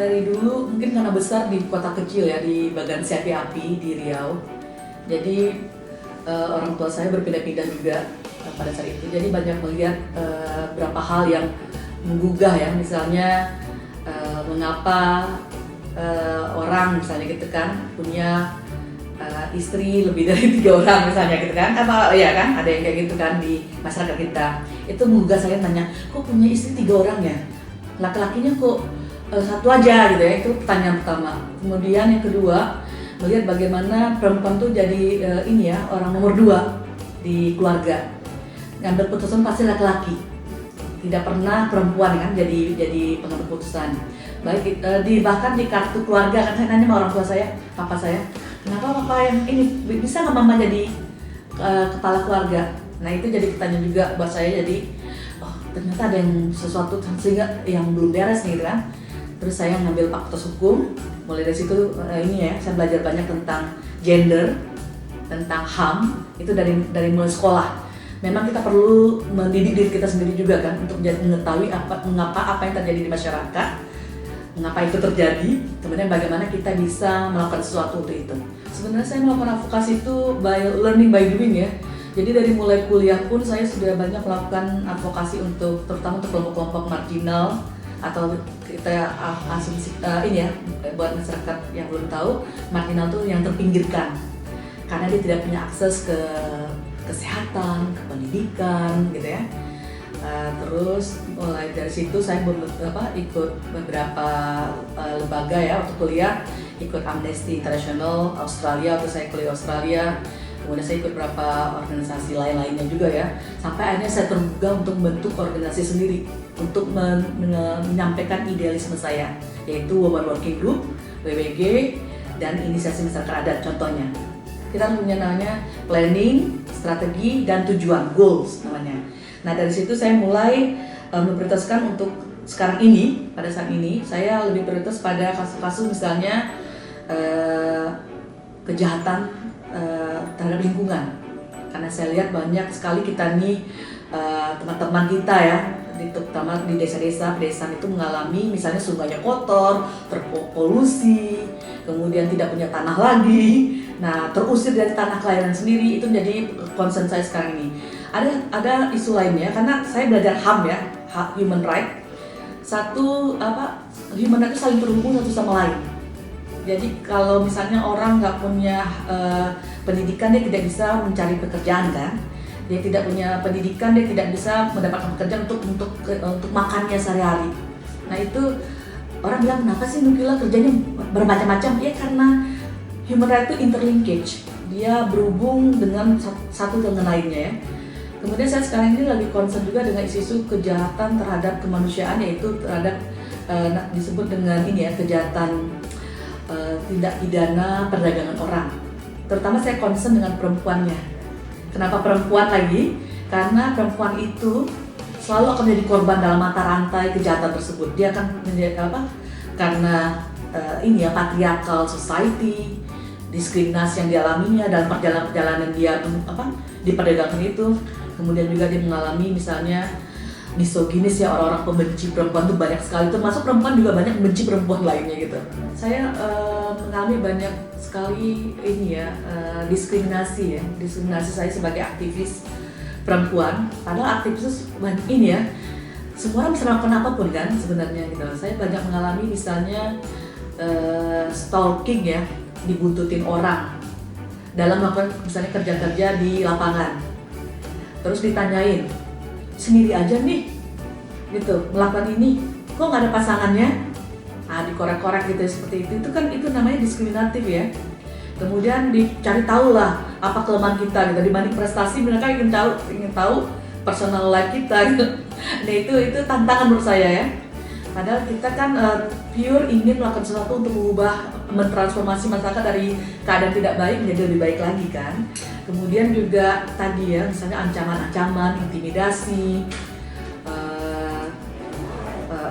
dari dulu mungkin karena besar di kota kecil ya, di Bagan Siapi Api di Riau. Jadi orang tua saya berpindah-pindah juga pada saat itu. Jadi banyak melihat beberapa hal yang menggugah ya, misalnya mengapa orang misalnya gitu kan punya istri lebih dari 3 orang misalnya gitu kan, apa ya kan, ada yang kayak gitu kan di masyarakat kita. Itu menggugah saya, nanya, kok punya istri 3 orang ya, laki-lakinya kok 1 aja gitu ya. Itu pertanyaan pertama. Kemudian yang kedua, melihat bagaimana perempuan tuh jadi ini ya, orang nomor 2 di keluarga. Ngambil putusan pasti laki-laki, tidak pernah perempuan kan jadi pengambil putusan. Baik bahkan di kartu keluarga kan, saya nanya sama orang tua saya, papa saya, kenapa papa yang ini bisa nggak mama jadi kepala keluarga? Nah itu jadi pertanyaan juga buat saya. Jadi oh ternyata ada yang sesuatu sehingga yang belum beres nih gitu kan. Terus saya ngambil fakultas hukum. Mulai dari situ ini ya, saya belajar banyak tentang gender, tentang HAM. Itu dari mulai sekolah. Memang kita perlu mendidik diri kita sendiri juga kan, untuk mengetahui mengapa apa yang terjadi di masyarakat, mengapa itu terjadi, kemudian bagaimana kita bisa melakukan sesuatu untuk itu. Sebenarnya saya melakukan advokasi itu learning by doing ya. Jadi dari mulai kuliah pun saya sudah banyak melakukan advokasi terutama untuk kelompok-kelompok marginal, atau kita asumsi ini ya, buat masyarakat yang belum tahu, marginal itu yang terpinggirkan karena dia tidak punya akses ke kesehatan, ke pendidikan gitu ya. Terus mulai dari situ saya ikut beberapa lembaga ya untuk kuliah, ikut Amnesty International Australia waktu saya kuliah Australia. Kemudian saya ikut beberapa organisasi lainnya juga ya, sampai akhirnya saya tergugah untuk membentuk organisasi sendiri untuk menyampaikan idealisme saya, yaitu Women Working Group, WWG, dan Inisiasi Masyarakat Adat contohnya. Kita punya namanya planning, strategi, dan tujuan, goals namanya. Nah dari situ saya mulai memprioritaskan untuk sekarang ini, pada saat ini saya lebih prioritas pada kasus-kasus misalnya kejahatan terhadap lingkungan. Karena saya lihat banyak sekali kita nih teman-teman kita ya, terutama di desa-desa, pedesaan itu mengalami misalnya sungainya kotor, terpolusi, kemudian tidak punya tanah lagi. Nah, terusir dari tanah kelahiran sendiri, itu menjadi concern saya sekarang ini. Ada isu lainnya, karena saya belajar HAM ya, human right. Human right itu saling terhubung satu sama lain. Jadi kalau misalnya orang nggak punya pendidikan, dia tidak bisa mencari pekerjaan kan. Dia tidak punya pendidikan, dia tidak bisa mendapatkan pekerjaan untuk makannya sehari-hari. Nah itu orang bilang, kenapa sih Nukila kerjanya bermacam-macam? Ya karena human right itu interlinkage, dia berhubung dengan satu dengan lainnya ya. Kemudian saya sekarang ini lagi concern juga dengan isu-isu kejahatan terhadap kemanusiaan, yaitu terhadap disebut dengan ini ya, kejahatan tindak pidana perdagangan orang. Terutama saya concern dengan perempuannya. Kenapa perempuan lagi? Karena perempuan itu selalu akan menjadi korban dalam mata rantai kejahatan tersebut. Dia akan menjadi apa? Karena ini ya, patriarchal society, diskriminasi yang dialaminya dalam perjalanan dia diperdagangkan itu. Kemudian juga dia mengalami misalnya misoginis ya, orang-orang pembenci perempuan itu banyak sekali, termasuk perempuan juga banyak membenci perempuan lainnya gitu. Saya mengalami banyak sekali ini ya, diskriminasi saya sebagai aktivis perempuan. Padahal aktivis ini ya, semua orang bisa melakukan apapun kan sebenarnya gitu. Saya banyak mengalami misalnya stalking ya, dibuntutin orang dalam melakukan misalnya kerja-kerja di lapangan. Terus ditanyain, sendiri aja nih gitu melakukan ini, kok nggak ada pasangannya? Dikorek-korek gitu seperti itu kan, itu namanya diskriminatif ya. Kemudian dicari tahu lah apa kelemahan kita gitu, dibanding prestasi mereka ingin tahu personal life kita gitu. Nah itu tantangan menurut saya ya. Padahal kita kan pure ingin melakukan sesuatu untuk mengubah, mentransformasi masyarakat dari keadaan tidak baik menjadi lebih baik lagi kan. Kemudian juga tadi ya, misalnya ancaman-ancaman, intimidasi,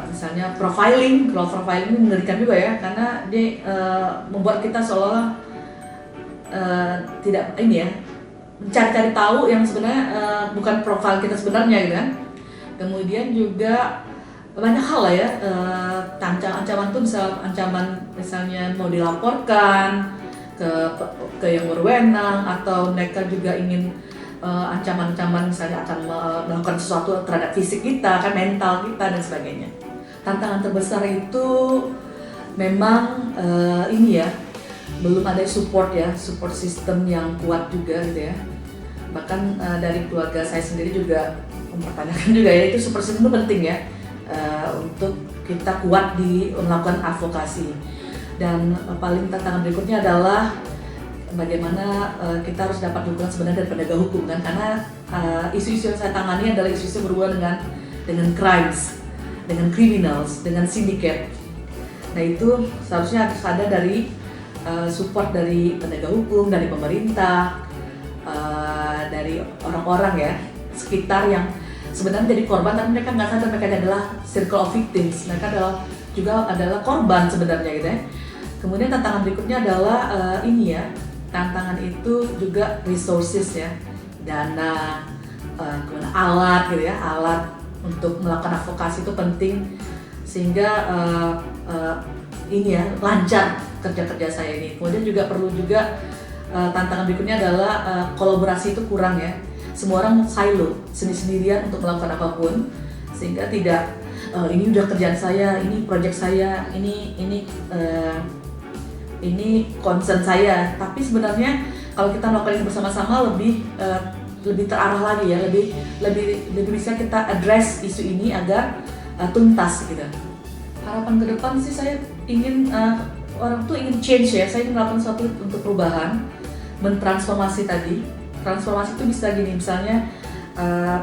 misalnya profiling. Kalau profiling ini mengerikan juga ya, karena dia membuat kita seolah-olah tidak ini ya, mencari-cari tahu yang sebenarnya bukan profil kita sebenarnya gitu kan. Kemudian juga banyak hal lah ya, ancaman tuh ancaman misalnya mau dilaporkan ke yang berwenang, atau mereka juga ingin ancaman-ancaman misalnya akan melakukan sesuatu terhadap fisik kita, kan mental kita dan sebagainya. Tantangan terbesar itu memang ini ya, belum ada support system yang kuat juga gitu ya. Bahkan dari keluarga saya sendiri juga mempertanyakan juga ya, itu support system itu penting ya, untuk kita kuat di melakukan advokasi. Dan paling tantangan berikutnya adalah bagaimana kita harus dapat dukungan sebenarnya dari penegak hukum kan, karena isu-isu yang saya tangani adalah isu-isu berhubungan dengan crimes, dengan criminals, dengan syndicate. Nah itu seharusnya harus ada dari support dari penegak hukum, dari pemerintah, dari orang-orang ya sekitar yang sebenarnya jadi korban, tapi mereka nggak sadar mereka adalah circle of victims, mereka adalah korban sebenarnya gitu ya. Kemudian tantangan berikutnya adalah ini ya, tantangan itu juga resources ya, dana, kemudian alat gitu ya, alat untuk melakukan advokasi itu penting sehingga ini ya lancar kerja saya ini. Kemudian juga perlu juga tantangan berikutnya adalah kolaborasi itu kurang ya. Semua orang silo, sendiri-sendirian untuk melakukan apapun, sehingga tidak ini udah kerjaan saya, ini project saya, ini concern saya. Tapi sebenarnya kalau kita melakukan ini bersama-sama lebih terarah lagi ya, lebih bisa kita address isu ini agar tuntas gitu. Harapan ke depan sih saya ingin orang tuh ingin change ya, saya ingin melakukan sesuatu untuk perubahan, mentransformasi tadi. Transformasi itu bisa gini, misalnya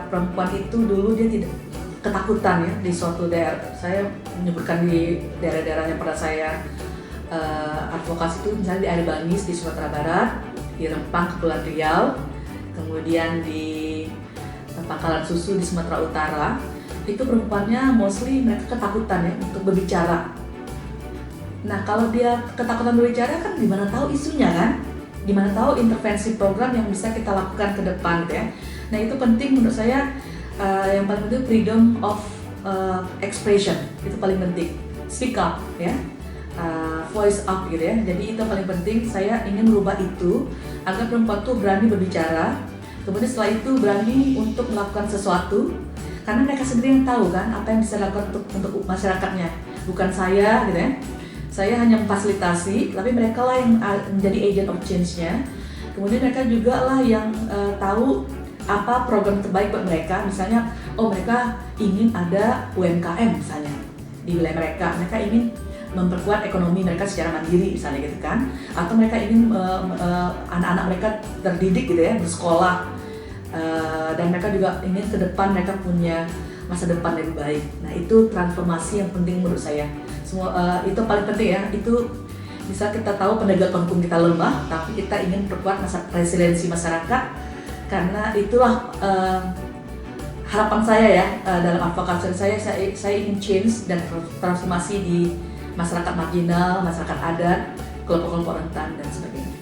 perempuan itu dulu dia tidak ketakutan ya di suatu daerah. Saya menyebutkan di daerah-daerah yang pernah saya advokasi itu, misalnya di Air Bangis di Sumatera Barat, di Rempang Kepulauan Riau, kemudian di Pangkalan Susu di Sumatera Utara. Itu perempuannya mostly mereka ketakutan ya untuk berbicara. Nah kalau dia ketakutan berbicara kan gimana tahu isunya kan? Gimana tahu intervensi program yang bisa kita lakukan ke depan ya. Nah itu penting menurut saya, yang paling penting freedom of expression itu paling penting, speak up ya, voice up gitu ya. Jadi itu paling penting, saya ingin merubah itu agar perempuan tuh berani berbicara, kemudian setelah itu berani untuk melakukan sesuatu, karena mereka sendiri yang tahu kan apa yang bisa dilakukan untuk masyarakatnya, bukan saya gitu ya. Saya hanya memfasilitasi, tapi mereka lah yang menjadi agent of change-nya. Kemudian mereka juga lah yang tahu apa program terbaik buat mereka. Misalnya, mereka ingin ada UMKM misalnya di wilayah mereka. Mereka ingin memperkuat ekonomi mereka secara mandiri misalnya gitu kan. Atau mereka ingin anak-anak mereka terdidik gitu ya, bersekolah. Dan mereka juga ingin ke depan mereka punya masa depan lebih baik. Nah itu transformasi yang penting menurut saya. Semua itu paling penting ya. Itu bisa kita tahu penegakan hukum kita lemah, tapi kita ingin perkuat resiliensi masyarakat, karena itulah harapan saya ya, dalam advokasi saya ingin change dan transformasi di masyarakat marginal, masyarakat adat, kelompok-kelompok rentan dan sebagainya.